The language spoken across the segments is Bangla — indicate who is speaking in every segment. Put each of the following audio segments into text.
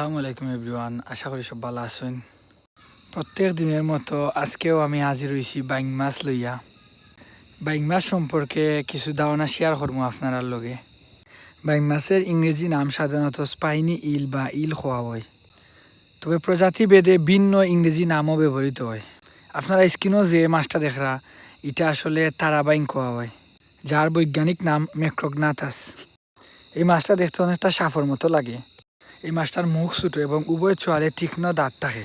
Speaker 1: আসসালামু আলাইকুম এভরিওয়ান, আশা করি সব ভালো আছেন। প্রত্যেক দিনের মতো আজকেও আমি হাজির হয়েছি বাইং মাছ লইয়া। বাইং মাছ সম্পর্কে কিছু ধারণা শেয়ার করবো আপনার লগে। বাইং মাছের ইংরেজি নাম সাধারণত স্পাইনি ইল বা ইল খোয়া হয়, তবে প্রজাতি ভেদে ভিন্ন ইংরেজি নামও ব্যবহৃত হয়। আপনারা স্ক্রিনও যে মাছটা দেখরা, এটা আসলে তারাবাইং খোয়া হয়, যার বৈজ্ঞানিক নাম ম্যাক্রোগনাথাস। এই মাছটা দেখতে অনেকটা সাফর মতো লাগে। এই মাছটার মুখ ছোট এবং উভয় চোয়ালে তীক্ষ্ণ দাঁত থাকে।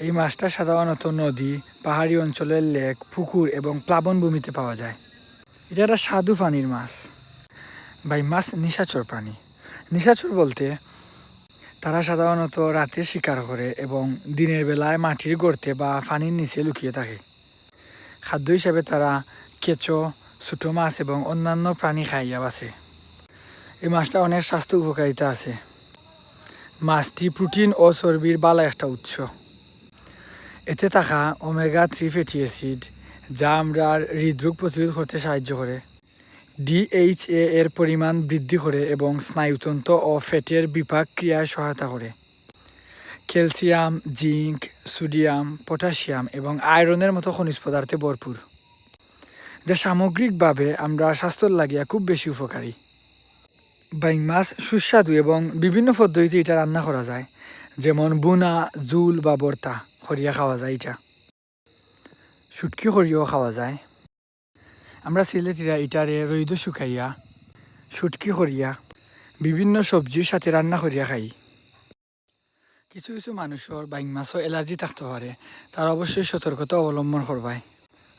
Speaker 1: এই মাছটা সাধারণত নদী, পাহাড়ি অঞ্চলের লেক, পুকুর এবং প্লাবনভূমিতে পাওয়া যায়। এটা একটা স্বাদু পানির মাছ। ভাই মাছ নিশাচর প্রাণী। নিশাচর বলতে তারা সাধারণত রাতে শিকার করে এবং দিনের বেলায় মাটির গর্তে বা পানির নিচে লুকিয়ে থাকে। খাদ্য হিসাবে তারা কেঁচো, ছোটো মাছ এবং অন্যান্য প্রাণী খাইয়া বাসে। এই মাছটা অনেক স্বাস্থ্য উপকারিতা আছে। মাছটি প্রোটিন ও চর্বির ভালো একটা উৎস। এতে থাকা ওমেগা-3 ফ্যাটি অ্যাসিড, যা আমরা হৃদরোগ প্রতিরোধ করতে সাহায্য করে। DHA এর পরিমাণ বৃদ্ধি করে এবং স্নায়ুতন্ত্র ও ফ্যাটের বিপাক ক্রিয়ায় সহায়তা করে। ক্যালসিয়াম, জিঙ্ক, সোডিয়াম, পটাশিয়াম এবং আয়রনের মতো খনিজ পদার্থে ভরপুর, যা সামগ্রিকভাবে আমরা স্বাস্থ্যের লাগিয়া খুব বেশি উপকারী। বাইং মাছ সুস্বাদু এবং বিভিন্ন পদ্ধতিতে এটা রান্না করা যায়, যেমন বুনা, জুল বা ভর্তা করিয়া খাওয়া যায়। এটা শুটকি করিয়াও খাওয়া যায়। আমরা সিলেটিরা ইটারে রইদ শুকাইয়া শুটকি করিয়া বিভিন্ন সবজির সাথে রান্না করিয়া খাই। কিছু কিছু মানুষের বাইং মাছও অ্যালার্জি থাকতে পারে, তারা অবশ্যই সতর্কতা অবলম্বন করবায়,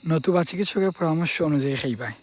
Speaker 1: নতুবা চিকিৎসকের পরামর্শ অনুযায়ী খাইবায়।